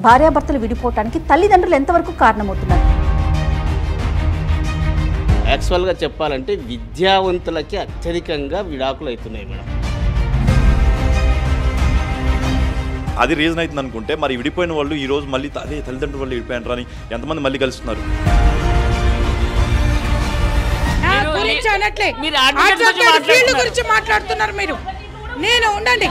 భార్యాభర్తలు విడిపోవటానికి తల్లిదండ్రులు ఎంతవరకు కారణమవుతున్నారు? యాక్చువల్గా చెప్పాలంటే విద్యావంతులకి అత్యధికంగా విడాకులు అవుతున్నాయి మేడం. అది రీజన్ అవుతుంది అనుకుంటే మరి విడిపోయిన వాళ్ళు ఈ రోజు మళ్ళీ అదే తల్లిదండ్రుల వాళ్ళు విడిపోయినారు అని ఎంతమంది మళ్ళీ కలుస్తున్నారు? గురించి మాట్లాడుతున్నారు మీరు. నేను ఉండండి.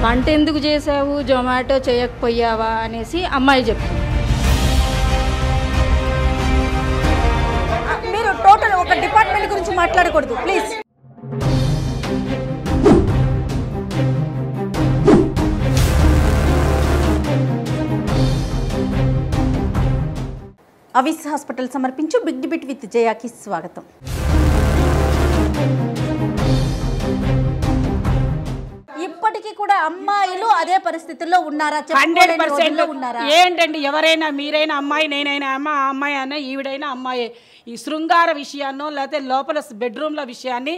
వంట ఎందుకు చేసావు, జొమాటో చేయకపోయావా అనేసి అమ్మాయి చెప్తుంది. మీరు టోటల్ ఒక డిపార్ట్మెంట్ గురించి మాట్లాడకూడదు ప్లీజ్. అవిస్ హాస్పిటల్ సమర్పించు బిగ్ డిబేట్ విత్ జయాకి స్వాగతం. ఇప్పటికీ కూడా అమ్మాయిలు అదే పరిస్థితుల్లో ఉన్నారా? 100% ఏంటండి, ఎవరైనా మీరైనా అమ్మాయి, నేనైనా అమ్మాయి అన్న ఈవిడైనా అమ్మాయి. ఈ శృంగార విషయాన్నో లేకపోతే లోపల బెడ్రూమ్ల విషయాన్ని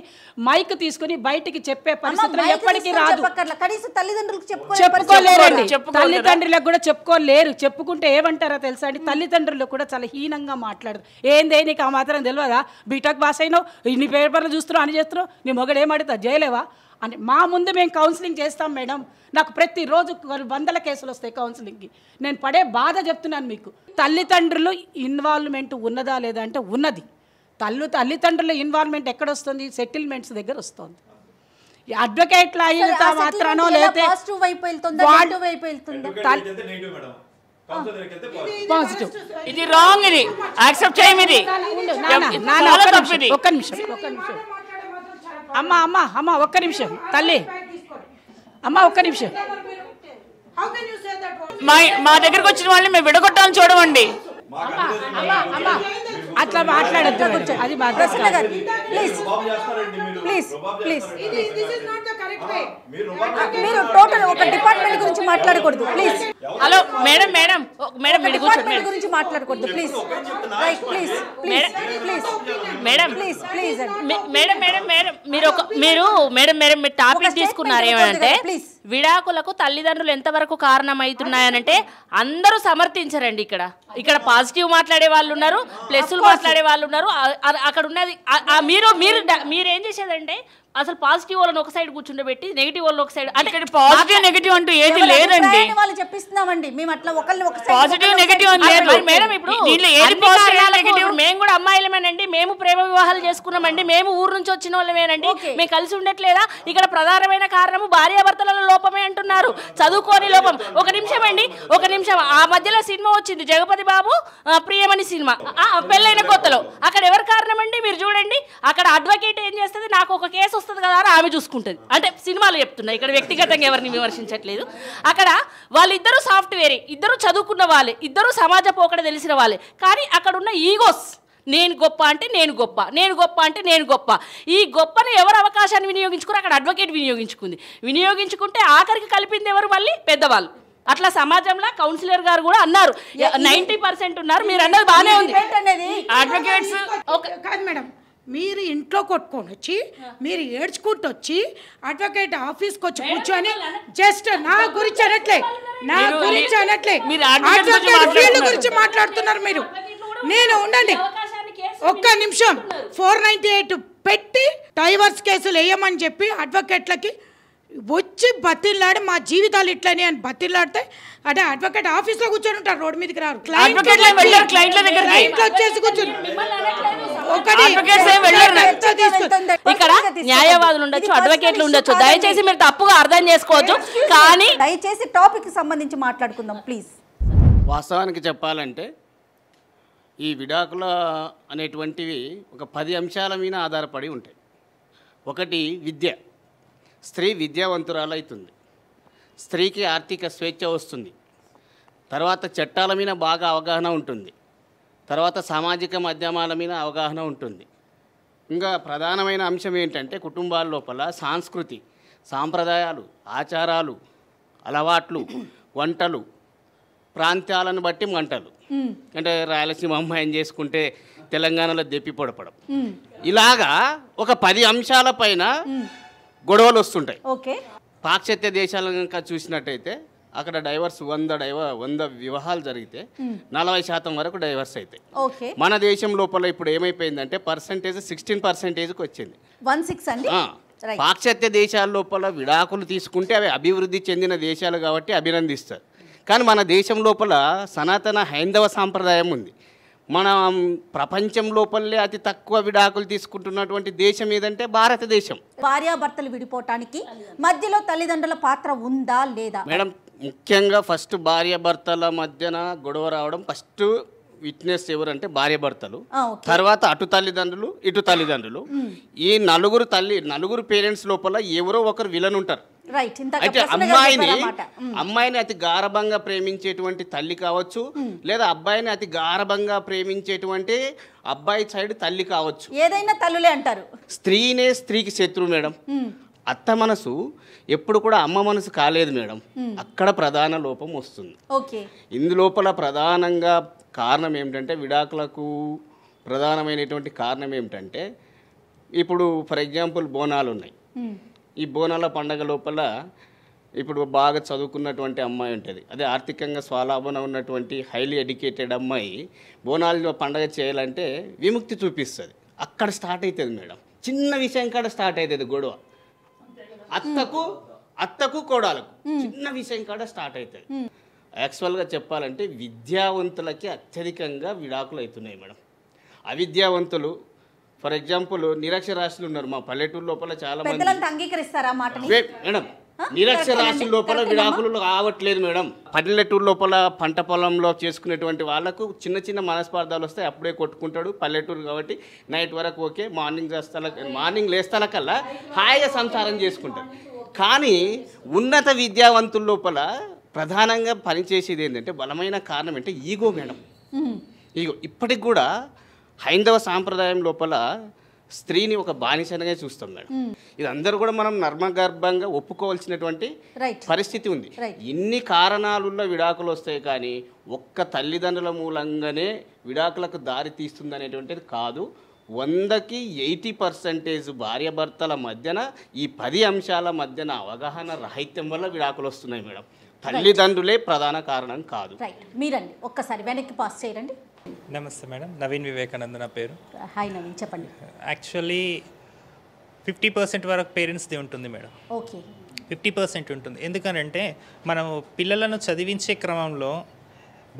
మైక్ తీసుకుని బయటికి చెప్పే పరిస్థితులు ఎప్పటికీ రాదు. చెప్పుకోలేరండి, తల్లిదండ్రులకు కూడా చెప్పుకోలేరు. చెప్పుకుంటే ఏమంటారో తెలుసా అండి, తల్లిదండ్రులు కూడా చాలా హీనంగా మాట్లాడదు. ఏందే నీకు ఆ మాత్రం తెలియదా, బీటెక్ పాస్ అయినావు, ఇన్ని పేపర్లు చూస్తున్నావు, అని చేస్తున్నావు, నీ మొగడు ఏమడుతా చేయలేవా అని మా ముందు మేము కౌన్సిలింగ్ చేస్తాం మేడం. నాకు ప్రతిరోజు 100 కేసులు వస్తాయి కౌన్సిలింగ్కి. నేను పడే బాధ చెప్తున్నాను మీకు. తల్లిదండ్రులు ఇన్వాల్వ్మెంట్ ఉన్నదా లేదా అంటే ఉన్నది. తల్లిదండ్రుల ఇన్వాల్వ్మెంట్ ఎక్కడ వస్తుంది? సెటిల్మెంట్స్ దగ్గర వస్తుంది. అడ్వకేట్ల అయినంత మాత్రానో లేకపోతే పాజిటివ్, ఇది రాంగ్, ఇది యాక్సెప్ట్ చేయం. ఇది ఒక్క నిమిషం అమ్మ ఒక్క నిమిషం తల్లి, అమ్మ ఒక్క నిమిషం. మా దగ్గరకు వచ్చిన వాళ్ళని మేము విడగొట్టాలని చూడమండి. అట్లా మాట్లాడద్దు, అది మీరు టోటల్ ఒక డిపార్ట్మెంట్ గురించి మాట్లాడకూడదు please. Hello madam, madam madam department గురించి మాట్లాడకూడదు please. Right please please please madam please please madam madam madam మీరు మేడం మేడం మీరు టాపిక్ తీసుకున్నారు ఏమంటే విడాకులకు తల్లిదండ్రులు ఎంతవరకు కారణమవుతున్నాయనంటే అందరూ సమర్థించరండి. ఇక్కడ పాజిటివ్ మాట్లాడే వాళ్ళు ఉన్నారు, ప్లస్లు మాట్లాడే వాళ్ళు ఉన్నారు. అక్కడ ఉన్నది మీరేం చేసేదంటే అసలు పాజిటివ్ వాళ్ళని ఒక సైడ్ కూర్చుండబెట్టి నెగిటివ్ వాళ్ళని ఒక సైడ్, అంటే పాజిటివ్ నెగిటివ్ అంటూ ఏది లేదండి. వాళ్ళు చెప్పిస్తున్నామండి, మేము అట్లా ఒకళ్ళని ఒక సైడ్ పాజిటివ్ నెగిటివ్ అని లేదు మేడం. ఇప్పుడు మేము కూడా అమ్మాయిలమేనండి, మేము ప్రేమ వివాహాలు చేసుకున్నామండి, మేము ఊరు నుంచి వచ్చిన వాళ్ళమేనండి, మేము కలిసి ఉండట్లేదా? ఇక్కడ ప్రధానమైన కారణము భార్యాభర్తల లోపమే అంటున్నారు, చదువుకోని లోపం. ఒక నిమిషం అండి, ఒక నిమిషం. ఆ మధ్యలో సినిమా వచ్చింది జగపతి బాబు ప్రియమణి సినిమా, పెళ్ళైన కొత్తలో. అక్కడ ఎవరు కారణం అండి మీరు చూడండి. అక్కడ అడ్వకేట్ ఏం చేస్తుంది, నాకు ఒక కేసు వస్తుంది కదా అని ఆమె చూసుకుంటుంది. అంటే సినిమాలు చెప్తున్నాయి, ఇక్కడ వ్యక్తిగతంగా ఎవరిని విమర్శించట్లేదు. అక్కడ వాళ్ళిద్దరూ సాఫ్ట్వేరే, ఇద్దరు చదువుకున్న వాళ్ళే, ఇద్దరు సమాజ పోకడ తెలిసిన వాళ్ళే. కానీ అక్కడ ఉన్న ఈగోస్, నేను గొప్ప అంటే నేను గొప్ప, నేను గొప్ప అంటే నేను గొప్ప. ఈ గొప్పను ఎవరు అవకాశాన్ని వినియోగించుకుని అక్కడ అడ్వకేట్ వినియోగించుకుంటే ఆఖరికి కలిపింది ఎవరు? మళ్ళీ పెద్దవాళ్ళు. అట్లా సమాజంలో కౌన్సిలర్ గారు కూడా అన్నారు 90% ఉన్నారు. మీరు అన్నది బాగానే ఉంది. అడ్వకేట్స్ కాదు మేడం, మీరు ఇంట్లో కొట్టుకొని వచ్చి మీరు ఏడ్చుకుంటూ వచ్చి అడ్వకేట్ ఆఫీస్కి వచ్చి కూర్చొని జస్ట్ నా గురించి అనట్లే వీళ్ళ గురించి మాట్లాడుతున్నారు మీరు. నేను ఉండండి ఒక్క నిమిషం. 498 పెట్టి డైవర్స్ కేసులు వేయమని చెప్పి అడ్వకేట్లకి వచ్చి బతిల్లాడి మా జీవితాలు ఇట్లని అని బతిల్లాడితే అంటే అడ్వకేట్ ఆఫీస్ లో కూర్చొని ఉంటారు, రోడ్డు మీదకి రారు. ఇక్కడ న్యాయవాదులు ఉండొచ్చు, అడ్వకేట్లు ఉండొచ్చు, దయచేసి మీరు తప్పుగా అర్థం చేసుకోవచ్చు. కానీ దయచేసి టాపిక్ సంబంధించి మాట్లాడుకుందాం ప్లీజ్. వాస్తవానికి చెప్పాలంటే ఈ విడాకుల అనేటువంటివి ఒక 10 అంశాల మీద ఆధారపడి ఉంటాయి. ఒకటి విద్య. స్త్రీ విద్యావంతురాలవుతుంది, స్త్రీకి ఆర్థిక స్వేచ్ఛ వస్తుంది, తర్వాత చట్టాల మీద బాగా అవగాహన ఉంటుంది, తర్వాత సామాజిక మాధ్యమాల మీద అవగాహన ఉంటుంది. ఇంకా ప్రధానమైన అంశం ఏంటంటే కుటుంబాల లోపల సంస్కృతి, సాంప్రదాయాలు, ఆచారాలు, అలవాట్లు, వంటలు, ప్రాంతాలను బట్టి వంటలు. అంటే రాయలసీమ అమ్మాయిని చేసుకుంటే తెలంగాణలో దెప్పి పొడపడం, ఇలాగా ఒక 10 అంశాల పైన గొడవలు వస్తుంటాయి. పాశ్చాత్య దేశాలను కనుక చూసినట్టయితే అక్కడ డైవర్స్ 100 వివాహాలు జరిగితే 40% వరకు డైవర్స్ అవుతాయి. ఓకే, మన దేశం లోపల ఇప్పుడు ఏమైపోయిందంటే పర్సంటేజ్ 16%కి వచ్చింది. 16 అండి. రైట్. పాశ్చాత్య దేశాల లోపల విడాకులు తీసుకుంటే అవి అభివృద్ధి చెందిన దేశాలు కాబట్టి అభినందిస్తారు. కానీ మన దేశం లోపల సనాతన హైందవ సాంప్రదాయం ఉంది. మన ప్రపంచం లోపలే అతి తక్కువ విడాకులు తీసుకుంటున్నటువంటి దేశం ఏదంటే భారతదేశం. భార్యాభర్తలు విడిపోవటానికి మధ్యలో తల్లిదండ్రుల పాత్ర ఉందా లేదా? మేడం, ముఖ్యంగా ఫస్ట్ భార్యాభర్తల మధ్యన గొడవ రావడం ఫస్ట్ విట్నెస్ ఎవరంటే భార్యాభర్తలు, తర్వాత అటు తల్లిదండ్రులు ఇటు తల్లిదండ్రులు. ఈ నలుగురు పేరెంట్స్ లోపల ఎవరో ఒకరు విలన్ ఉంటారు. రైట్. అయితే అమ్మాయిని అతి గారభంగా ప్రేమించేటువంటి తల్లి కావచ్చు, లేదా అబ్బాయిని అతి గారభంగా ప్రేమించేటువంటి అబ్బాయి సైడ్ తల్లి కావచ్చు. ఏదైనా తల్లులే అంటారు. స్త్రీనే స్త్రీకి శత్రువు మేడం. అత్త మనసు ఎప్పుడు కూడా అమ్మ మనసు కాలేదు మేడం. అక్కడ ప్రధాన లోపం వస్తుంది. ఓకే. ఇందులోపల ప్రధానంగా కారణం ఏమిటంటే, విడాకులకు ప్రధానమైనటువంటి కారణం ఏమిటంటే, ఇప్పుడు ఫర్ ఎగ్జాంపుల్ బోనాలు ఉన్నాయి. ఈ బోనాల పండగ లోపల ఇప్పుడు బాగా చదువుకున్నటువంటి అమ్మాయి ఉంటుంది, అదే ఆర్థికంగా స్వావలంబన ఉన్నటువంటి హైలీ ఎడ్యుకేటెడ్ అమ్మాయి బోనాలు పండగ చేయాలంటే విముక్తి చూపిస్తుంది. అక్కడ స్టార్ట్ అవుతుంది మేడం. చిన్న విషయం కాడ స్టార్ట్ అవుతుంది గొడవ. అత్తకు కోడాలకు చిన్న విషయం కాడ స్టార్ట్ అవుతుంది. యాక్చువల్గా చెప్పాలంటే విద్యావంతులకి అత్యధికంగా విడాకులు అవుతున్నాయి మేడం. అవిద్యావంతులు ఫర్ ఎగ్జాంపుల్ నిరక్షరాస్యులు ఉన్నారు మా పల్లెటూరు లోపల చాలా మంది. అంగీకరిస్తారా మాటని మేడం? నిరక్షరాస్యుల లోపల విడాకులు కావట్లేదు మేడం. పల్లెటూరు లోపల పంట పొలంలో చేసుకునేటువంటి వాళ్ళకు చిన్న చిన్న మనస్పార్థాలు వస్తాయి, అప్పుడే కొట్టుకుంటాడు. పల్లెటూరు కాబట్టి నైట్ వరకు ఓకే, మార్నింగ్ లేస్తాలకల్లా హాయిగా సంసారం చేసుకుంటారు. కానీ ఉన్నత విద్యావంతుల లోపల ప్రధానంగా పనిచేసేది ఏంటంటే బలమైన కారణం అంటే ఈగో మేడం. ఈగో ఇప్పటికి కూడా హైందవ సాంప్రదాయం లోపల స్త్రీని ఒక బానిసనగా చూస్తాం మేడం. ఇది అందరూ కూడా మనం నర్మగర్భంగా ఒప్పుకోవాల్సినటువంటి పరిస్థితి ఉంది. ఇన్ని కారణాలున్న విడాకులు వస్తాయి, కానీ ఒక్క తల్లిదండ్రుల మూలంగానే విడాకులకు దారి తీస్తుంది అనేటువంటిది కాదు. 100కి 80% భార్యాభర్తల మధ్యన ఈ 10 అంశాల మధ్యన అవగాహన రాహిత్యం వల్ల విడాకులు వస్తున్నాయి మేడం. తల్లిదండ్రులే ప్రధాన కారణం కాదు. రైట్. మీరండి ఒక్కసారి వెనక్కి పాస్ చేయండి. నమస్తే మేడం, నవీన్ వివేకానంద నా పేరు. హాయ్ నవీన్, చెప్పండి. యాక్చువల్లీ 50% వరకు పేరెంట్స్ది ఉంటుంది మేడం. ఓకే. 50% ఉంటుంది. ఎందుకనంటే మనం పిల్లలను చదివించే క్రమంలో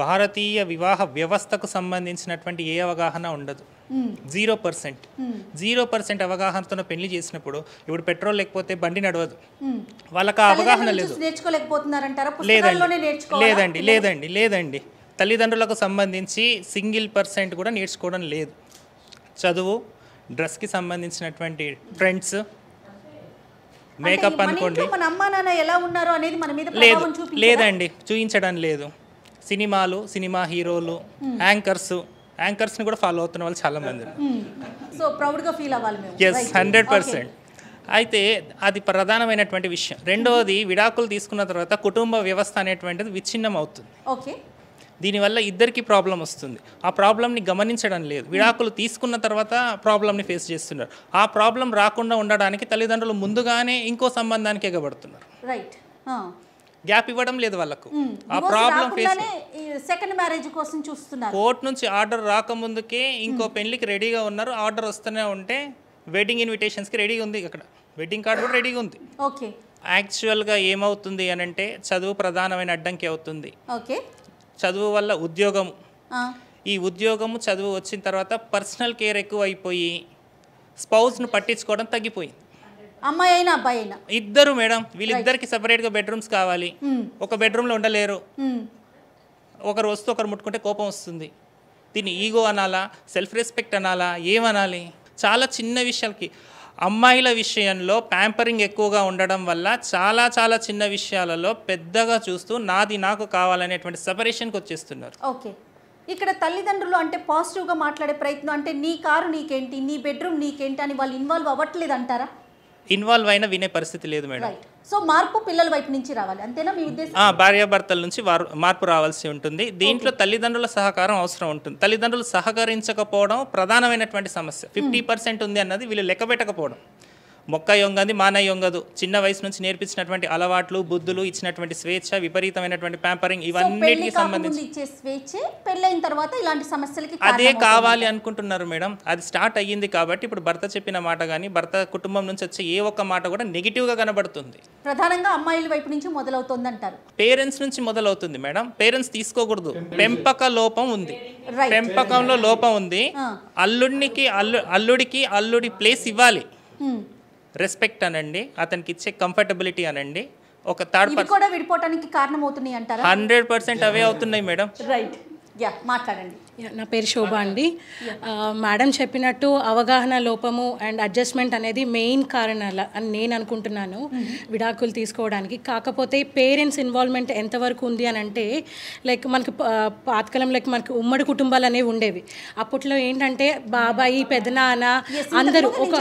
భారతీయ వివాహ వ్యవస్థకు సంబంధించినటువంటి ఏ అవగాహన ఉండదు. 0% అవగాహనతో పెళ్లి చేసినప్పుడు ఇప్పుడు పెట్రోల్ లేకపోతే బండి నడవదు. వాళ్ళకి ఆ అవగాహన లేదు. లేదండి. తల్లిదండ్రులకు సంబంధించి 1% కూడా నేర్చుకోవడం లేదు. చదువు, డ్రెస్కి సంబంధించినటువంటి ట్రెండ్స్, మేకప్ అనుకోండి, లేదండి, చూపించడం లేదు. సినిమాలు, సినిమా హీరోలు, యాంకర్స్ని కూడా ఫాలో అవుతున్న వాళ్ళు చాలామంది. ఎస్, 100%. అయితే అది ప్రధానమైనటువంటి విషయం. రెండవది, విడాకులు తీసుకున్న తర్వాత కుటుంబ వ్యవస్థ అనేటువంటిది విచ్ఛిన్నం అవుతుంది. ఓకే. దీనివల్ల ఇద్దరికి ప్రాబ్లం వస్తుంది. ఆ ప్రాబ్లంని గమనించడం లేదు. విడాకులు తీసుకున్న తర్వాత ప్రాబ్లంని ఫేస్ చేస్తున్నారు. ఆ ప్రాబ్లం రాకుండా ఉండడానికి తల్లిదండ్రులు ముందుగానే ఇంకో సంబంధానికి ఎగబడుతున్నారు. రైట్. గ్యాప్ ఇవ్వడం లేదు వాళ్ళకు. ఆ ప్రాబ్లం ఫేస్ సెకండ్ మ్యారేజ్ కోసం చూస్తున్నారు. కోర్టు నుంచి ఆర్డర్ రాకముందుకే ఇంకో పెళ్లికి రెడీగా ఉన్నారు. ఆర్డర్ వస్తూనే ఉంటే వెడ్డింగ్ ఇన్విటేషన్స్కి రెడీగా ఉంది, అక్కడ వెడ్డింగ్ కార్డు కూడా రెడీగా ఉంది. ఓకే. యాక్చువల్గా ఏమవుతుంది అని అంటే చదువు ప్రధానమైన అడ్డంకి అవుతుంది. ఓకే. చదువు వల్ల ఉద్యోగం, ఈ ఉద్యోగము చదువు వచ్చిన తర్వాత పర్సనల్ కేర్ ఎక్కువ అయిపోయి స్పౌస్ను పట్టించుకోవడం తగ్గిపోయింది. అమ్మాయి అయినా అబ్బాయి అయినా ఇద్దరు మేడం, వీళ్ళిద్దరికి సపరేట్గా బెడ్రూమ్స్ కావాలి. ఒక బెడ్రూమ్లో ఉండలేరు. ఒకరు వస్తూ ఒకరు ముట్టుకుంటే కోపం వస్తుంది. దీన్ని ఈగో అనాలా, సెల్ఫ్ రెస్పెక్ట్ అనాలా, ఏమనాలి? చాలా చిన్న విషయాలకి, అమ్మాయిల విషయంలో ప్యాంపరింగ్ ఎక్కువగా ఉండడం వల్ల చాలా చాలా చిన్న విషయాలలో పెద్దగా చూస్తూ నాది నాకు కావాలనేటువంటి సెపరేషన్కి వచ్చేస్తున్నారు. ఓకే. ఇక్కడ తల్లిదండ్రులు అంటే పాజిటివ్గా మాట్లాడే ప్రయత్నం, అంటే నీ కారు నీకేంటి, నీ బెడ్రూమ్ నీకేంటి అని వాళ్ళు ఇన్వాల్వ్ అవ్వట్లేదు అంటారా? ఇన్వాల్వ్ అయినా వినే పరిస్థితి లేదు మేడం. సో మార్పు పిల్లల వైపు నుంచి రావాలి, అంతేనా మీ ఉద్దేశం? భార్యాభర్తల నుంచి మార్పు రావాల్సి ఉంటుంది. దీంట్లో తల్లిదండ్రుల సహకారం అవసరం ఉంటుంది. తల్లిదండ్రులు సహకరించకపోవడం ప్రధానమైనటువంటి సమస్య. 50% ఉంది అన్నది వీళ్ళు లెక్క పెట్టకపోవడం. మొక్క యొంగది మాన యొంగదు. చిన్న వయసు నుంచి నేర్పించినటువంటి అలవాట్లు, బుద్ధులు, ఇచ్చినటువంటి స్వేచ్ఛ, విపరీతమైనటువంటి ప్యాంపరింగ్, ఇవన్నిటికి సంబంధించి ఇచ్చే స్వేచ్ఛే పెళ్ళైన తర్వాత ఇలాంటి సమస్యలకి అదే కావాలి అనుకుంటున్నారు మేడం. అది స్టార్ట్ అయ్యింది కాబట్టి ఇప్పుడు భర్త చెప్పిన మాట కానీ భర్త కుటుంబం నుంచి వచ్చే ఏ ఒక్క మాట కూడా నెగిటివ్గా కనబడుతుంది. ప్రధానంగా అమ్మాయిల వైపు నుంచి మొదలవుతుంది అంటారు. పేరెంట్స్ నుంచి మొదలవుతుంది మేడం. పేరెంట్స్ తీసుకోకూడదు. పెంపక లోపం ఉంది, పెంపకంలో లోపం ఉంది. అల్లుడికి అల్లుడి ప్లేస్ ఇవ్వాలి, రెస్పెక్ట్ అనండి, అతనికి ఇచ్చే కంఫర్టబిలిటీ అనండి. ఒక థర్డ్ పర్సన్ కూడా విడిపోవడానికి కారణమవుతున్నాయి అంటారా? 100% అవే అవుతున్నాయి మేడం. రైట్, యా మాట్లాడండి. నా పేరు శోభ అండి. మేడం చెప్పినట్టు అవగాహన లోపము అండ్ అడ్జస్ట్మెంట్ అనేది మెయిన్ కారణాలు అని నేను అనుకుంటున్నాను విడాకులు తీసుకోవడానికి. కాకపోతే పేరెంట్స్ ఇన్వాల్వ్మెంట్ ఎంతవరకు ఉంది అని అంటే లైక్ మనకి పాతకాలం లైక్ మనకి ఉమ్మడి కుటుంబాలు అనేవి ఉండేవి. అప్పట్లో ఏంటంటే బాబాయి, పెద్దనాన్న అందరూ ఒక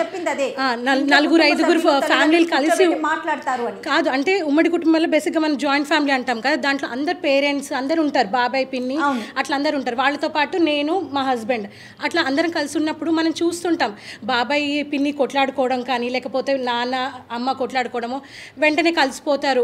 4-5 ఫ్యామిలీలు కలిసి మాట్లాడతారు కాదు. అంటే ఉమ్మడి కుటుంబాల్లో బేసిక్గా మనం జాయింట్ ఫ్యామిలీ అంటాం కదా, దాంట్లో అందరు పేరెంట్స్ అందరు ఉంటారు, బాబాయ్, పిన్ని అట్లా అందరు ఉంటారు. వాళ్ళతో పాటు నేను, మా హస్బెండ్ అట్లా అందరం కలిసి ఉన్నప్పుడు మనం చూస్తుంటాం బాబాయ్ పిన్ని కొట్లాడుకోవడం కానీ లేకపోతే నాన్న అమ్మ కొట్లాడుకోవడము, వెంటనే కలిసిపోతారు.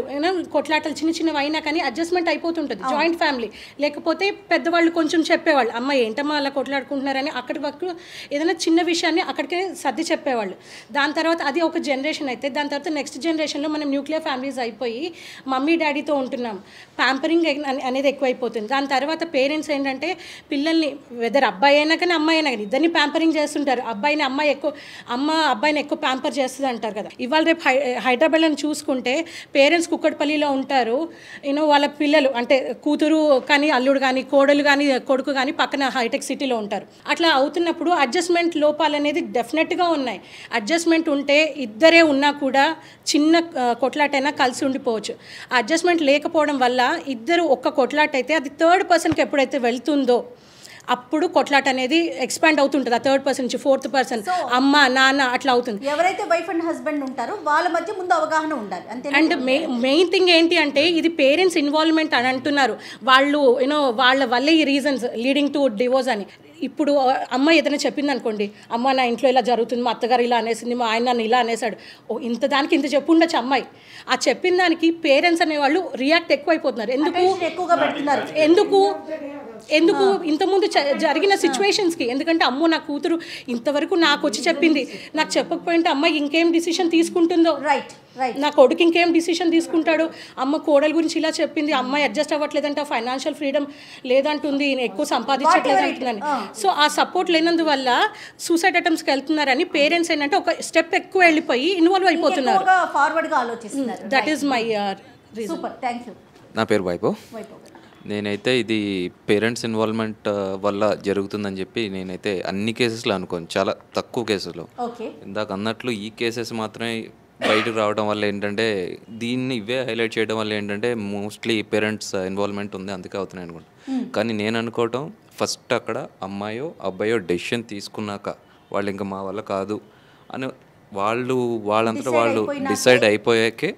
కొట్లాటలు చిన్న చిన్నవి అయినా కానీ అడ్జస్ట్మెంట్ అయిపోతుంటుంది జాయింట్ ఫ్యామిలీ. లేకపోతే పెద్దవాళ్ళు కొంచెం చెప్పేవాళ్ళు, అమ్మ ఏంటమ్మా అలా కొట్లాడుకుంటున్నారని అక్కడి వరకు ఏదైనా చిన్న విషయాన్ని అక్కడికే సర్ది చెప్పేవాళ్ళు. దాని తర్వాత అది ఒక జనరేషన్ అయితే దాని తర్వాత నెక్స్ట్ జనరేషన్లో మనం న్యూక్లియర్ ఫ్యామిలీస్ అయిపోయి మమ్మీ డాడీతో ఉంటున్నాం, ప్యాంపరింగ్ అనేది ఎక్కువైపోతుంది. దాని తర్వాత పేరెంట్స్ ఏంటంటే పిల్లల్ని వెదర్ అబ్బాయి అయినా కానీ అమ్మాయి అయినా కానీ ఇద్దరిని ప్యాంపరింగ్ చేస్తుంటారు. అమ్మ అబ్బాయిని ఎక్కువ ప్యాంపర్ చేస్తుంది అంటారు కదా. ఇవాళ రేపు హైదరాబాద్లో చూసుకుంటే పేరెంట్స్ కుక్కట్పల్లిలో ఉంటారు, వాళ్ళ పిల్లలు అంటే కూతురు కానీ అల్లుడు కానీ కోడలు కానీ కొడుకు కానీ పక్కన హైటెక్ సిటీలో ఉంటారు. అట్లా అవుతున్నప్పుడు అడ్జస్ట్మెంట్ లోపాలు అనేది డెఫినెట్గా ఉన్నాయి. అడ్జస్ట్మెంట్ ఉంటే ఇద్దరే ఉన్నా కూడా చిన్న కొట్లాటైనా కలిసి ఉండిపోవచ్చు. అడ్జస్ట్మెంట్ లేకపోవడం వల్ల ఇద్దరు ఒక్క కొట్లాట అయితే అది థర్డ్ పర్సన్కి ఎప్పుడైతే వెళ్తుందో అప్పుడు కొట్లాట అనేది ఎక్స్పాండ్ అవుతుంటుంది. ఆ థర్డ్ పర్సన్ నుంచి ఫోర్త్ పర్సన్, అమ్మ నాన్న అట్లా అవుతుంది. ఎవరైతే వైఫ్ అండ్ హస్బెండ్ ఉంటారో వాళ్ళ మధ్య ముందు అవగాహన ఉండాలి అంతే. అండ్ మెయిన్ థింగ్ ఏంటి అంటే ఇది పేరెంట్స్ ఇన్వాల్వ్మెంట్ అని అంటున్నారు వాళ్ళు, వాళ్ళ వల్లే ఈ రీజన్స్ లీడింగ్ టు డివోర్స్ అని. ఇప్పుడు అమ్మ ఏదైనా చెప్పింది అనుకోండి, అమ్మ నా ఇంట్లో ఇలా జరుగుతుంది, మా అత్తగారు ఇలా అనేసింది, మా ఆయన నన్ను ఇలా అనేసాడు, ఇంత దానికి ఇంత చెప్పు ఉండొచ్చు అమ్మాయి. ఆ చెప్పిన దానికి పేరెంట్స్ అనేవాళ్ళు రియాక్ట్ ఎక్కువైపోతున్నారు. ఎందుకు ఇంతకుముందు జరిగిన సిచ్యువేషన్స్కి. ఎందుకంటే అమ్మో నా కూతురు ఇంతవరకు నాకు వచ్చి చెప్పింది, నాకు చెప్పకపోయింటే అమ్మాయి ఇంకేం డిసిషన్ తీసుకుంటుందో, నా కొడుకు ఇంకేం డిసిషన్ తీసుకుంటాడు, అమ్మ కోడల గురించి ఇలా చెప్పింది, అమ్మాయి అడ్జస్ట్ అవ్వట్లేదంట, ఫైనాన్షియల్ ఫ్రీడమ్ లేదంటుంది, ఎక్కువ సంపాదించట్లేదు అంటుందని. సో ఆ సపోర్ట్ లేనందువల్ల సూసైడ్ అటెంప్ట్స్కి వెళ్తున్నారని పేరెంట్స్ ఏంటంటే ఒక స్టెప్ ఎక్కువ వెళ్ళిపోయి ఇన్వాల్వ్ అయిపోతున్నారు. That is my reason. నా పేరు వైభవ్. నేనైతే ఇది పేరెంట్స్ ఇన్వాల్వ్మెంట్ వల్ల జరుగుతుందని చెప్పి నేనైతే అన్ని కేసెస్లో అనుకోను, చాలా తక్కువ కేసులో. ఇందాక అన్నట్లు ఈ కేసెస్ మాత్రమే బయటకు రావడం వల్ల ఏంటంటే దీన్ని ఇవే హైలైట్ చేయడం వల్ల ఏంటంటే మోస్ట్లీ పేరెంట్స్ ఇన్వాల్వ్మెంట్ ఉంది అందుకే అవుతున్నాయి అనుకుంటా. కానీ నేను అనుకోవటం ఫస్ట్ అక్కడ అమ్మాయో అబ్బాయో డెసిషన్ తీసుకున్నాక వాళ్ళు ఇంకా మా వల్ల కాదు అని వాళ్ళంతటా వాళ్ళు డిసైడ్ అయిపోయాకే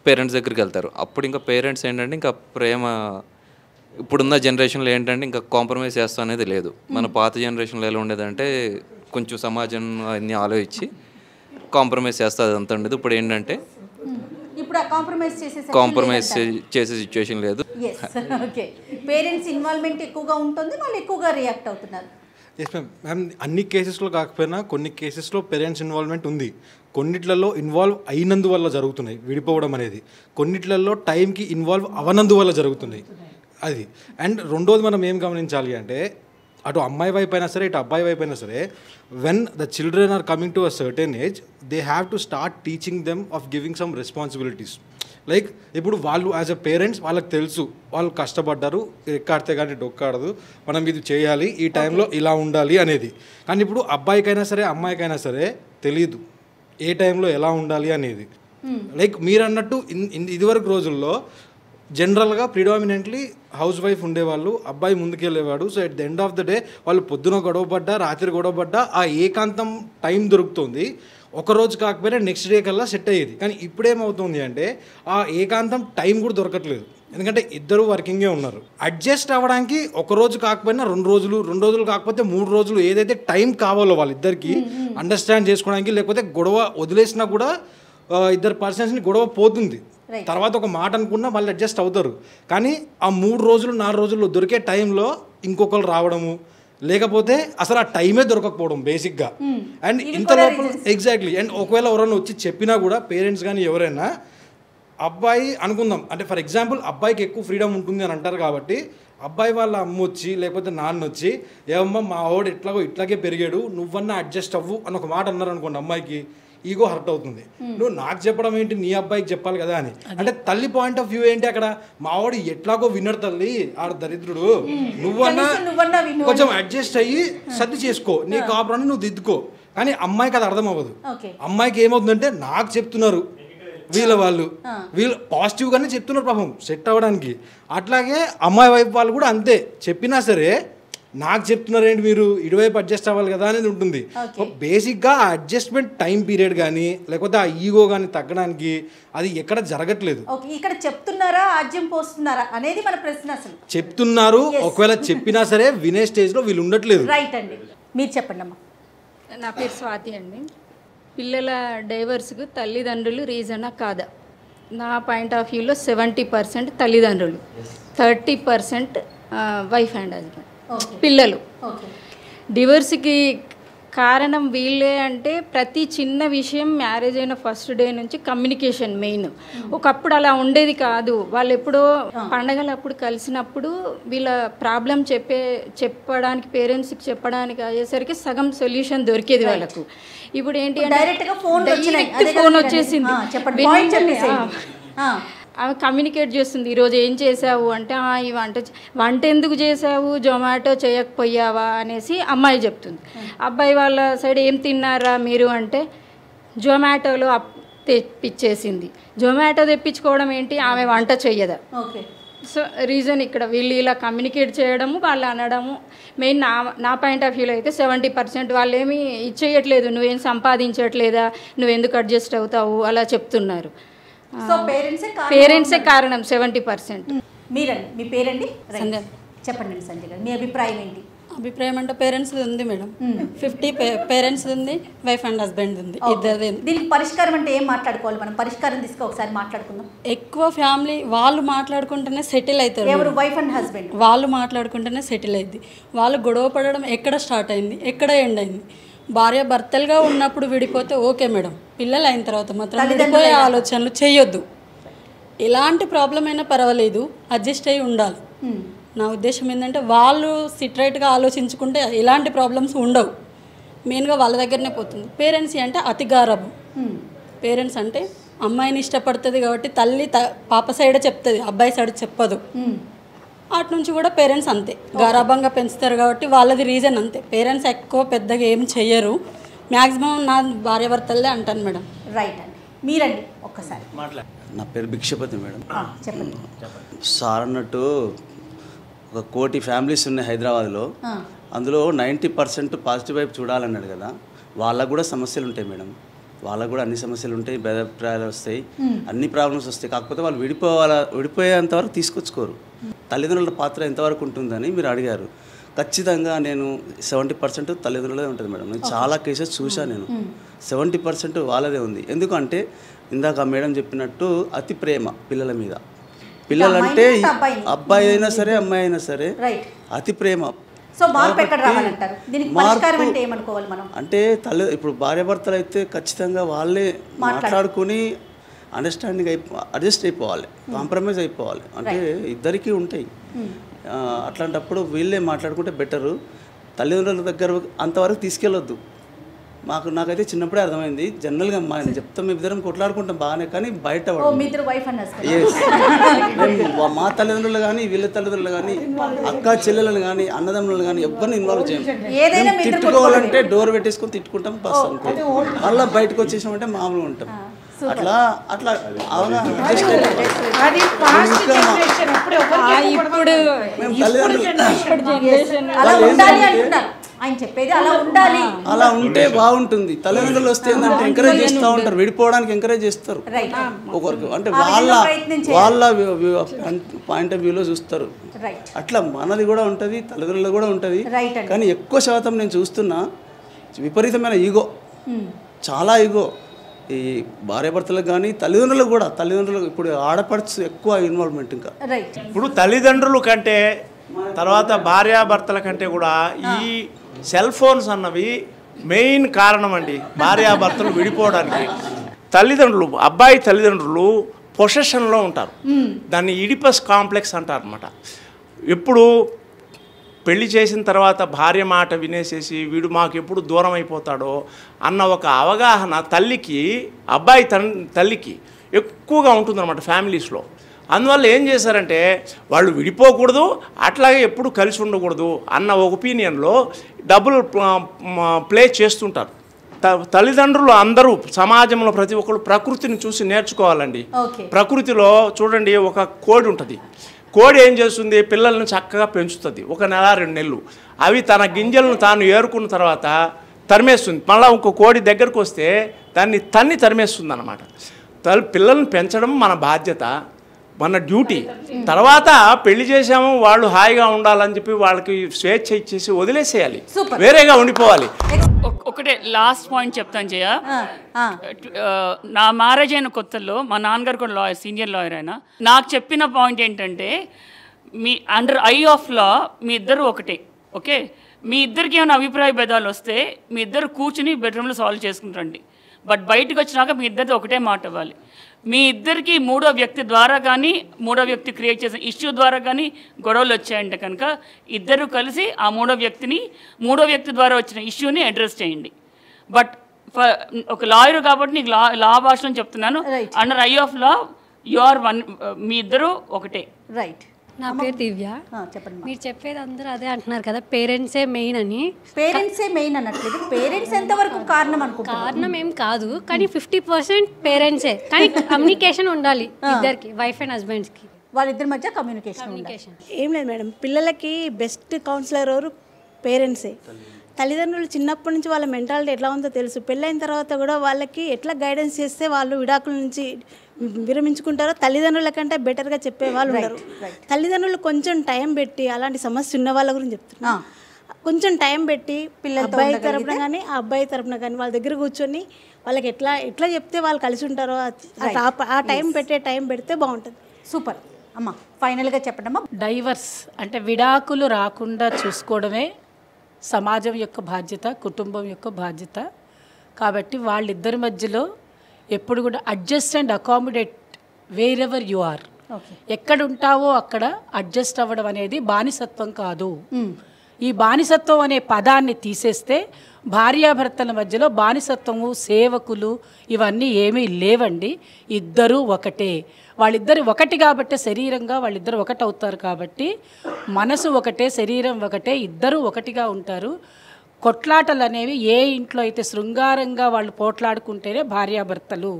పేరెంట్స్ దగ్గరికి వెళ్తారు. అప్పుడు ఇంకా పేరెంట్స్ ఏంటంటే ఇంకా ప్రేమ ఇప్పుడున్న జనరేషన్లో ఏంటంటే ఇంకా కాంప్రమైజ్ చేస్తా అనేది లేదు. మన పాత జనరేషన్లో ఎలా ఉండేదంటే కొంచెం సమాజం అన్నీ ఆలోచించి కాంప్రమైజ్ చేస్తుంది అంత ఉండేది. ఇప్పుడు ఏంటంటే కాంప్రమైజ్ చేసే సిచ్యువేషన్ లేదు. పేరెంట్స్ ఇన్వాల్వ్మెంట్ ఎక్కువగా ఉంటుంది, వాళ్ళు ఎక్కువగా రియాక్ట్ అవుతున్నారు. ఎస్ మ్యామ్, అన్ని కేసెస్లో కాకపోయినా కొన్ని కేసెస్లో పేరెంట్స్ ఇన్వాల్వ్మెంట్ ఉంది. కొన్నిట్లలో ఇన్వాల్వ్ అయినందువల్ల జరుగుతున్నాయి విడిపోవడం అనేది, కొన్నిట్లలో టైంకి ఇన్వాల్వ్ అవనందువల్ల జరుగుతున్నాయి అది. అండ్ రెండోది మనం ఏం గమనించాలి అంటే అటు అమ్మాయి వైపు అయినా సరే ఇటు అబ్బాయి వైపు అయినా సరే, when the children are coming to a certain age they have to start teaching them of giving some responsibilities. Like ఇప్పుడు వాళ్ళు యాజ్ అ పేరెంట్స్ వాళ్ళకి తెలుసు వాళ్ళు కష్టపడ్డారు, ఎక్కాడితే కానీ డొక్కాడదు, మనం ఇది చేయాలి, ఈ టైంలో ఇలా ఉండాలి అనేది. కానీ ఇప్పుడు అబ్బాయికైనా సరే అమ్మాయికైనా సరే తెలియదు ఏ టైంలో ఎలా ఉండాలి అనేది. లైక్ మీరు అన్నట్టు ఇదివరకు రోజుల్లో జనరల్గా ప్రిడామినెంట్లీ హౌస్ వైఫ్ ఉండేవాళ్ళు, అబ్బాయి ముందుకెళ్ళేవాడు. So at the end of the day వాళ్ళు పొద్దున గొడవపడ్డా రాత్రి గొడవపడ్డా ఆ ఏకాంతం టైం దొరుకుతుంది. ఒకరోజు కాకపోయినా నెక్స్ట్ డే కల్లా సెట్ అయ్యేది. కానీ ఇప్పుడేమవుతుంది అంటే ఆ ఏకాంతం టైం కూడా దొరకట్లేదు. ఎందుకంటే ఇద్దరు వర్కింగే ఉన్నారు. అడ్జస్ట్ అవ్వడానికి ఒక రోజు కాకపోయినా 2 రోజులు కాకపోతే 3 రోజులు ఏదైతే టైం కావాలో వాళ్ళిద్దరికి అండర్స్టాండ్ చేసుకోవడానికి, లేకపోతే గొడవ వదిలేసినా కూడా ఇద్దరు పర్సన్స్ని గొడవ పోతుంది. తర్వాత ఒక మాట అనుకున్నా వాళ్ళు అడ్జస్ట్ అవుతారు. కానీ ఆ 3 రోజులు 4 రోజుల్లో దొరికే టైంలో ఇంకొకరు రావడము, లేకపోతే అసలు ఆ టైమే దొరకకపోవడం బేసిక్గా. అండ్ ఇంత లోపల ఎగ్జాక్ట్లీ. అండ్ ఒకవేళ ఎవరైనా వచ్చి చెప్పినా కూడా పేరెంట్స్ కానీ ఎవరైనా అబ్బాయి అనుకుందాం అంటే ఫర్ ఎగ్జాంపుల్ అబ్బాయికి ఎక్కువ ఫ్రీడమ్ ఉంటుంది అని అంటారు కాబట్టి అబ్బాయి వాళ్ళ అమ్మ వచ్చి లేకపోతే నాన్న వచ్చి ఏమమ్మా మా వాడు ఇట్లాగే పెరిగాడు నువ్వన్నా అడ్జస్ట్ అవ్వు అని ఒక మాట అన్నారు అనుకోండి, అమ్మాయికి ఈగో హర్ట్ అవుతుంది. నువ్వు నాకు చెప్పడం ఏంటి, నీ అబ్బాయికి చెప్పాలి కదా అని. అంటే తల్లి పాయింట్ ఆఫ్ వ్యూ ఏంటి అక్కడ, మావాడు ఎట్లాగో వినరు తల్లి, ఆడ దరిద్రుడు, నువ్వన్నా కొంచెం అడ్జస్ట్ అయ్యి సర్ది చేసుకో, నీ కాపురాన్ని నువ్వు దిద్దుకో. కానీ అమ్మాయికి అది అర్థం అవ్వదు. అమ్మాయికి ఏమవుతుందంటే నాకు చెప్తున్నారు వీళ్ళు పాజిటివ్గానే చెప్తున్నారు పాపం సెట్ అవ్వడానికి. అట్లాగే అమ్మాయి వైపు వాళ్ళు కూడా అంతే, చెప్పినా సరే నాకు చెప్తున్నారు ఏంటి మీరు, ఇటువైపు అడ్జస్ట్ అవ్వాలి కదా అనేది ఉంటుంది. బేసిక్గా ఆ అడ్జస్ట్మెంట్ టైం పీరియడ్ కానీ లేకపోతే ఆ ఈగో కానీ తగ్గడానికి అది ఎక్కడ జరగట్లేదు. ఇక్కడ చెప్తున్నారా ఆజ్యం పోస్తున్నారా అనేది మన ప్రశ్న. అసలు చెప్తున్నారు, ఒకవేళ చెప్పినా సరే వినే స్టేజ్లో వీళ్ళు ఉండట్లేదు. రైట్ అండి, మీరు చెప్పండి అమ్మా. నా పేరు స్వాతి అండి. పిల్లల డైవర్స్కు తల్లిదండ్రులు రీజనా కాదా? నా పాయింట్ ఆఫ్ వ్యూలో 70% తల్లిదండ్రులు, 30% వైఫ్ అండ్ హస్బెండ్. పిల్లలు డివోర్స్కి కారణం వీళ్ళే అంటే ప్రతి చిన్న విషయం మ్యారేజ్ అయిన ఫస్ట్ డే నుంచి కమ్యూనికేషన్ మెయిన్. ఒకప్పుడు అలా ఉండేది కాదు. వాళ్ళు ఎప్పుడో పండగలు అప్పుడు కలిసినప్పుడు వీళ్ళ ప్రాబ్లం చెప్పడానికి పేరెంట్స్కి చెప్పడానికి అయ్యేసరికి సగం సొల్యూషన్ దొరికేది వాళ్ళకు. ఇప్పుడు ఏంటి అంటే ఫోన్ వచ్చేసింది, ఆమె కమ్యూనికేట్ చేస్తుంది, ఈరోజు ఏం చేసావు అంటే ఈ వంట ఎందుకు చేసావు, జొమాటో చేయకపోయావా అనేసి అమ్మాయి చెప్తుంది. అబ్బాయి వాళ్ళ సైడ్ ఏం తిన్నారా మీరు అంటే జొమాటోలో తెప్పించేసింది. జొమాటో తెప్పించుకోవడం ఏంటి, ఆమె వంట చెయ్యదా. సో రీజన్ ఇక్కడ వీళ్ళు ఇలా కమ్యూనికేట్ చేయడము, వాళ్ళు అనడము మెయిన్. నా పాయింట్ ఆఫ్ వ్యూలో అయితే 70% వాళ్ళు ఏమీ ఇచ్చేయట్లేదు, నువ్వేం సంపాదించట్లేదా, నువ్వెందుకు అడ్జస్ట్ అవుతావు అలా చెప్తున్నారు. పేరెంట్సే కారణం 70%. మీరండి, మీ పేరండి చెప్పండి సంజయ్ గారు, మీ అభిప్రాయం ఏంటి? అభిప్రాయం అంటే పేరెంట్స్ ఉంది మేడం, 50 పేరెంట్స్ ఉంది, వైఫ్ అండ్ హస్బెండ్ ఉంది, ఇద్దరు. దీనికి పరిష్కారం అంటే ఏం మాట్లాడుకోవాలి మనం? పరిష్కారం తీసుకు ఒకసారి మాట్లాడుకుందాం. ఎక్కువ ఫ్యామిలీ వాళ్ళు మాట్లాడుకుంటేనే సెటిల్ అవుతారు. ఎవరు? వైఫ్ అండ్ హస్బెండ్ వాళ్ళు మాట్లాడుకుంటేనే సెటిల్ అయింది. వాళ్ళు గొడవ పడడం ఎక్కడ స్టార్ట్ అయింది, ఎక్కడ ఎండ్ అయింది. భార్య భర్తలుగా ఉన్నప్పుడు విడిపోతే ఓకే మేడం, పిల్లలు అయిన తర్వాత మాత్రం విడిపోయే ఆలోచనలు చేయొద్దు. ఎలాంటి ప్రాబ్లం అయినా పర్వాలేదు, అడ్జస్ట్ అయ్యి ఉండాలి. నా ఉద్దేశం ఏంటంటే వాళ్ళు సిట్రైట్గా ఆలోచించుకుంటే ఎలాంటి ప్రాబ్లమ్స్ ఉండవు. మెయిన్గా వాళ్ళ దగ్గరనే పోతుంది. పేరెంట్స్ అంటే అతి గారాబం. పేరెంట్స్ అంటే అమ్మాయిని ఇష్టపడుతుంది కాబట్టి తల్లి పాప సైడే చెప్తుంది, అబ్బాయి సైడ్ చెప్పదు. అటు నుంచి కూడా పేరెంట్స్ అంతే గారాబంగా పెంచుతారు కాబట్టి వాళ్ళది రీజన్ అంతే. పేరెంట్స్ ఎక్కువ పెద్దగా ఏం చెయ్యరు. మ్యాక్సిమం నా భార్య భర్తలే అంటాను మేడం. రైట్ అండి, మీరండి ఒక్కసారి మాట్లాడు. నా పేరు భిక్షపతి మేడం. చెప్పండి. సార్ అన్నట్టు 1 కోటి ఫ్యామిలీస్ ఉన్నాయి హైదరాబాద్లో, అందులో 90% పాజిటివ్ వైపు చూడాలన్నాడు కదా. వాళ్ళకు కూడా సమస్యలు ఉంటాయి మేడం, వాళ్ళకు కూడా అన్ని సమస్యలు ఉంటాయి, భేదాభిప్రాయాలు వస్తాయి, అన్ని ప్రాబ్లమ్స్ వస్తాయి. కాకపోతే వాళ్ళు విడిపోయేంతవరకు తీసుకొచ్చుకోరు. తల్లిదండ్రుల పాత్ర ఎంతవరకు ఉంటుందని మీరు అడిగారు. ఖచ్చితంగా నేను 70% తల్లిదండ్రులదే ఉంటుంది మేడం. నేను చాలా కేసెస్ చూశాను, నేను 70% వాళ్ళదే ఉంది. ఎందుకంటే ఇందాక మేడం చెప్పినట్టు అతి ప్రేమ పిల్లల మీద. పిల్లలంటే అబ్బాయి అయినా సరే అమ్మాయి అయినా సరే అతి ప్రేమ. అంటే ఇప్పుడు భార్యాభర్తలు అయితే ఖచ్చితంగా వాళ్ళే మాట్లాడుకుని అండర్స్టాండింగ్ అడ్జస్ట్ అయిపోవాలి, కాంప్రమైజ్ అయిపోవాలి. అంటే ఇద్దరికీ ఉంటాయి. అట్లాంటప్పుడు వీళ్ళే మాట్లాడుకుంటే బెటరు. తల్లిదండ్రుల దగ్గర అంతవరకు తీసుకెళ్ళొద్దు. నాకైతే చిన్నప్పుడే అర్థమైంది. జనరల్గా చెప్తాం, మేము ఇద్దరం కొట్లాడుకుంటాం బాగానే, కానీ బయట మా తల్లిదండ్రులు కానీ వీళ్ళ తల్లిదండ్రులు కానీ అక్క చెల్లెలను కానీ అన్నదమ్ములను కానీ ఎవరిని ఇన్వాల్వ్ చేయం. తిట్టుకోవాలంటే డోర్ పెట్టేసుకొని తిట్టుకుంటాం బస్ అంతే. మళ్ళీ బయటకు వచ్చేసామంటే మామూలుగా ఉంటాం. అట్లా ఆయన చెప్పేది అలా ఉండాలి, అలా ఉంటే బాగుంటుంది. తల్లిదండ్రులు వస్తే ఏంటంటే ఎంకరేజ్ చేస్తూ ఉంటారు, విడిపోవడానికి ఎంకరేజ్ చేస్తారు ఒకరికి, అంటే వాళ్ళ పాయింట్ ఆఫ్ వ్యూలో చూస్తారు. అట్లా మనది కూడా ఉంటుంది, తల్లిదండ్రులు కూడా ఉంటుంది. కానీ ఎక్కువ శాతం నేను చూస్తున్నా విపరీతమైన ఈగో, చాలా ఈగో ఈ భార్యాభర్తలకు కానీ తల్లిదండ్రులకు కూడా. తల్లిదండ్రులకు ఇప్పుడు ఆడపడుచు ఎక్కువ ఇన్వాల్వ్మెంట్. ఇంకా ఇప్పుడు తల్లిదండ్రుల కంటే తర్వాత భార్యాభర్తల కంటే కూడా ఈ సెల్ ఫోన్స్ అన్నవి మెయిన్ కారణం అండి భార్యాభర్తలు విడిపోవడానికి. అబ్బాయి తల్లిదండ్రులు పొసెషన్లో ఉంటారు, దాన్ని ఇడిపస్ కాంప్లెక్స్ అంటారు అన్నమాట. ఎప్పుడు పెళ్లి చేసిన తర్వాత భార్య మాట వినేసేసి వీడు మాకు ఎప్పుడు దూరం అయిపోతాడో అన్న ఒక అవగాహన తల్లికి, అబ్బాయి తల్లికి ఎక్కువగా ఉంటుందన్నమాట ఫ్యామిలీస్లో. అందువల్ల ఏం చేశారంటే వాళ్ళు విడిపోకూడదు, అట్లాగే ఎప్పుడు కలిసి ఉండకూడదు అన్న ఒపీనియన్లో డబుల్ ప్లే చేస్తుంటారు. తల్లిదండ్రులు అందరూ సమాజంలో ప్రతి ఒక్కరు ప్రకృతిని చూసి నేర్చుకోవాలండి. ప్రకృతిలో చూడండి, ఒక కోడి ఉంటుంది. కోడి ఏం చేస్తుంది, పిల్లల్ని చక్కగా పెంచుతుంది 1 నెల 2 నెలలు. అవి తన గింజలను తాను ఏరుకున్న తర్వాత తరిమేస్తుంది. మళ్ళీ ఇంకో కోడి దగ్గరకు వస్తే దాన్ని తరిమేస్తుంది అన్నమాట. పిల్లల్ని పెంచడం మన బాధ్యత, మన డ్యూటీ. తర్వాత పెళ్లి చేసాము, వాళ్ళు హాయిగా ఉండాలని చెప్పి వాళ్ళకి స్వేచ్ఛ ఇచ్చేసి వదిలేసేయాలి, వేరేగా ఉండిపోవాలి. ఒకటే లాస్ట్ పాయింట్ చెప్తాను జయ. నా మ్యారేజ్ అయిన కొత్తల్లో మా నాన్నగారు కూడా లాయర్, సీనియర్ లాయర్ అయినా, నాకు చెప్పిన పాయింట్ ఏంటంటే మీ అండర్ ఐ ఆఫ్ లా మీ ఇద్దరు ఒకటే. ఓకే, మీ ఇద్దరికి ఏమైనా అభిప్రాయ భేదాలు వస్తే మీ ఇద్దరు కూర్చుని బెడ్రూమ్లో సాల్వ్ చేసుకుంటారండి. బట్ బయటకు వచ్చినాక మీ ఇద్దరిది ఒకటే మాట ఇవ్వాలి. మీ ఇద్దరికి మూడో వ్యక్తి ద్వారా కానీ, మూడో వ్యక్తి క్రియేట్ చేసిన ఇష్యూ ద్వారా కానీ గొడవలు వచ్చాయంటే కనుక ఇద్దరు కలిసి ఆ మూడో వ్యక్తి ద్వారా వచ్చిన ఇష్యూని అడ్రస్ చేయండి. బట్ ఒక లాయర్ కాబట్టి నీకు లా భాషలో చెప్తున్నాను, under eye of law you are one, మీ ఇద్దరు ఒకటే. రైట్. నా పేరు దివ్య. చెప్పండి. మీరు చెప్పేది అందరూ అదే అంటున్నారు కదా, పేరెంట్సే మెయిన్ అని. పేరెంట్సే మెయిన్ అనట్లేదు, పేరెంట్స్ ఎంతవరకు కారణం అనుకుంటున్నారు? కారణం ఏం కాదు, కానీ 50% పేరెంట్సే. కానీ కమ్యూనికేషన్ ఉండాలి ఇద్దరికి, వైఫ్ అండ్ హస్బెండ్స్కి, వాళ్ళిద్దరి మధ్య కమ్యూనికేషన్. ఏం లేదు మేడం, పిల్లలకి బెస్ట్ కౌన్సిలర్ ఎవరు? పేరెంట్సే. తల్లిదండ్రులు చిన్నప్పటి నుంచి వాళ్ళ మెంటాలిటీ ఎట్లా ఉందో తెలుసు. పెళ్ళైన తర్వాత కూడా వాళ్ళకి ఎట్లా గైడెన్స్ చేస్తే వాళ్ళు విడాకుల నుంచి విరమించుకుంటారో తల్లిదండ్రుల కంటే బెటర్గా చెప్పే వాళ్ళు ఉండరు. తల్లిదండ్రులు కొంచెం టైం పెట్టి, అలాంటి సమస్య ఉన్న వాళ్ళ గురించి చెప్తున్నా, కొంచెం టైం పెట్టి అబ్బాయి తరపున కానీ ఆ అబ్బాయి తరపున కానీ వాళ్ళ దగ్గర కూర్చొని వాళ్ళకి ఎట్లా చెప్తే వాళ్ళు కలిసి ఉంటారో ఆ టైం పెడితే బాగుంటుంది. సూపర్ అమ్మ, ఫైనల్గా చెప్పండమ్మా. డైవర్స్ అంటే విడాకులు రాకుండా చూసుకోవడమే సమాజం యొక్క బాధ్యత, కుటుంబం యొక్క బాధ్యత. కాబట్టి వాళ్ళిద్దరి మధ్యలో ఎప్పుడు కూడా adjust and accommodate wherever you are. ఎక్కడ ఉంటావో అక్కడ అడ్జస్ట్ అవ్వడం అనేది బానిసత్వం కాదు. ఈ బానిసత్వం అనే పదాన్ని తీసేస్తే భార్యాభర్తల మధ్యలో బానిసత్వము, సేవకులు ఇవన్నీ ఏమీ లేవండి. ఇద్దరూ ఒకటే. వాళ్ళిద్దరు ఒకటి కాబట్టి శరీరంగా వాళ్ళిద్దరు ఒకటవుతారు కాబట్టి మనసు ఒకటే, శరీరం ఒకటే, ఇద్దరూ ఒకటిగా ఉంటారు. కొట్లాటలు అనేవి ఏ ఇంట్లో అయితే శృంగారంగా వాళ్ళు పోట్లాడుకుంటేనే భార్యాభర్తలు.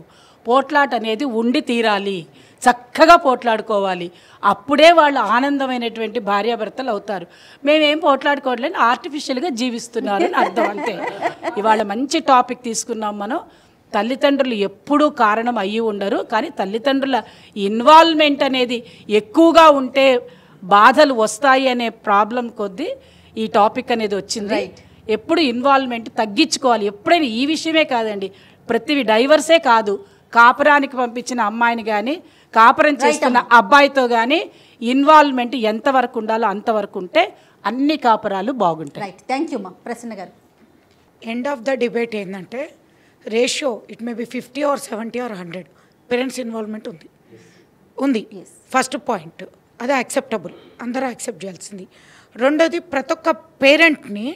పోట్లాట అనేది ఉండి తీరాలి, చక్కగా పోట్లాడుకోవాలి, అప్పుడే వాళ్ళు ఆనందమైనటువంటి భార్యాభర్తలు అవుతారు. మేమేం పోట్లాడుకోవట్లేదు, ఆర్టిఫిషియల్గా జీవిస్తున్నారని అర్థం అంతే. ఇవాళ మంచి టాపిక్ తీసుకున్నాం మనం. తల్లిదండ్రులు ఎప్పుడూ కారణం అయ్యి ఉండరు, కానీ తల్లిదండ్రుల ఇన్వాల్వ్మెంట్ అనేది ఎక్కువగా ఉంటే బాధలు వస్తాయి అనే ప్రాబ్లం కొద్దీ ఈ టాపిక్ అనేది వచ్చింది. ఎప్పుడు ఇన్వాల్వ్మెంట్ తగ్గించుకోవాలి. ఎప్పుడైనా ఈ విషయమే కాదండి, ప్రతివి డైవర్సే కాదు, కాపురానికి పంపించిన అమ్మాయిని కానీ కాపురం చేస్తున్న అబ్బాయితో కానీ ఇన్వాల్వ్మెంట్ ఎంతవరకు ఉండాలో అంతవరకు ఉంటే అన్ని కాపురాలు బాగుంటాయి. థ్యాంక్ యూ మా ప్రసన్న గారు. ఎండ్ ఆఫ్ ద డిబేట్ ఏంటంటే ratio it may be 50 or 70 or 100 parents involvement ఉంది. ఫస్ట్ పాయింట్ అది యాక్సెప్టబుల్, అందరూ యాక్సెప్ట్ చేయాల్సింది. రెండోది, ప్రతి ఒక్క పేరెంట్ని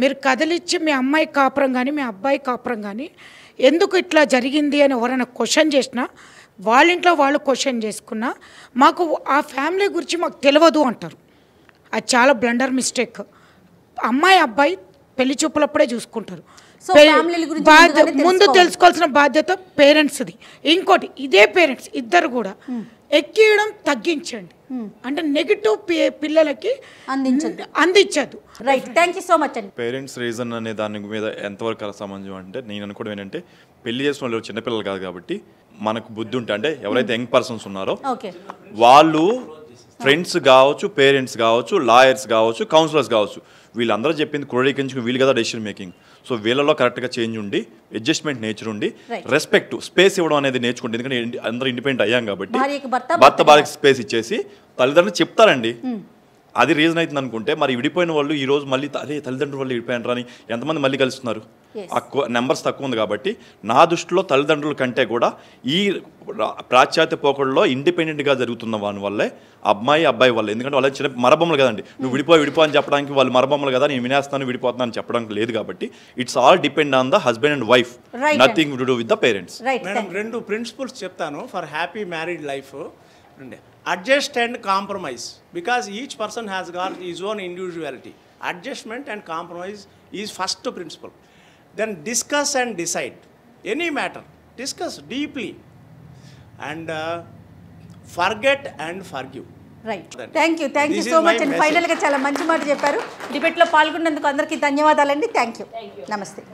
మీరు కదిలిచ్చి మీ అమ్మాయి కాపురం కానీ మీ అబ్బాయి కాపురం కానీ ఎందుకు ఇట్లా జరిగింది అని ఎవరైనా క్వశ్చన్ చేసినా, వాళ్ళ ఇంట్లో వాళ్ళు క్వశ్చన్ చేసుకున్నా, మాకు ఆ ఫ్యామిలీ గురించి మాకు తెలియదు అంటారు. అది చాలా బ్లండర్ మిస్టేక్. అమ్మాయి అబ్బాయి పెళ్లి చూపులప్పుడే చూసుకుంటారు. ముందు తెలుసుకోవాల్సిన బాధ్యత పేరెంట్స్ది. ఇంకోటి, ఇదే పేరెంట్స్ ఇద్దరు కూడా ఎక్కియడం తగ్గించండి. అంటే నెగిటివ్ పిల్లలకి అందించదు. Right, thank you so much అండి. పేరెంట్స్ రీజన్ అనే దాని మీద ఎంతవరకు సమంజం అంటే నేను అనుకోవడం ఏంటంటే పెళ్లి చేసిన వాళ్ళు చిన్నపిల్లలు కాదు కాబట్టి మనకు బుద్ధి ఉంటే అంటే ఎవరైతే యంగ్ పర్సన్స్ ఉన్నారో వాళ్ళు ఫ్రెండ్స్ కావచ్చు, పేరెంట్స్ కావచ్చు, లాయర్స్ కావచ్చు, కౌన్సిలర్స్ కావచ్చు, వీళ్ళందరూ చెప్పింది క్రోడీకరించుకుని వీళ్ళు కదా డెసిషన్ మేకింగ్. సో వీళ్ళలో కరెక్ట్గా చేంజ్ ఉండి అడ్జస్ట్మెంట్ నేచర్ ఉండి రెస్పెక్ట్ స్పేస్ ఇవ్వడం అనేది నేర్చుకుంటే, ఎందుకంటే అందరూ ఇండిపెండెంట్ అయ్యాం కాబట్టి భర్త భార్యకి స్పేస్ ఇచ్చేసి తల్లిదండ్రులు చెప్తారండి. అది రీజన్ అవుతుంది అనుకుంటే మరి విడిపోయిన వాళ్ళు ఈ రోజు మళ్ళీ అదే తల్లిదండ్రుల వాళ్ళు విడిపోయినారు అని ఎంతమంది మళ్ళీ కలుస్తున్నారు? నెంబర్స్ తక్కువ ఉంది కాబట్టి నా దృష్టిలో తల్లిదండ్రుల కంటే కూడా ఈ పాశ్చాత్య పోకడలో ఇండిపెండెంట్గా జరుగుతున్న వాని వల్లే అబ్బాయి వల్ల. ఎందుకంటే వాళ్ళ చిన్న మరబొమ్మలు కదండి, నువ్వు విడిపో అని చెప్పడానికి వాళ్ళు మరబొమ్మలు కదా, నేను వినేస్తాను విడిపోతున్నాను అని చెప్పడానికి లేదు కాబట్టి it's all depend on the husband and wife, nothing to do with the parents. Madam 2 principles చెప్తాను for happy married life. Adjust and compromise, because each person has got is own individuality. Adjustment and compromise is first principle. Then discuss and decide any matter. Discuss deeply and forget and forgive. Right, thank you so much అండి. ఫైనల్గా చాలా మంచి మాట చెప్పారు. డిబేట్లో పాల్గొన్నందుకు అందరికీ ధన్యవాదాలండి. Thank you, నమస్తే.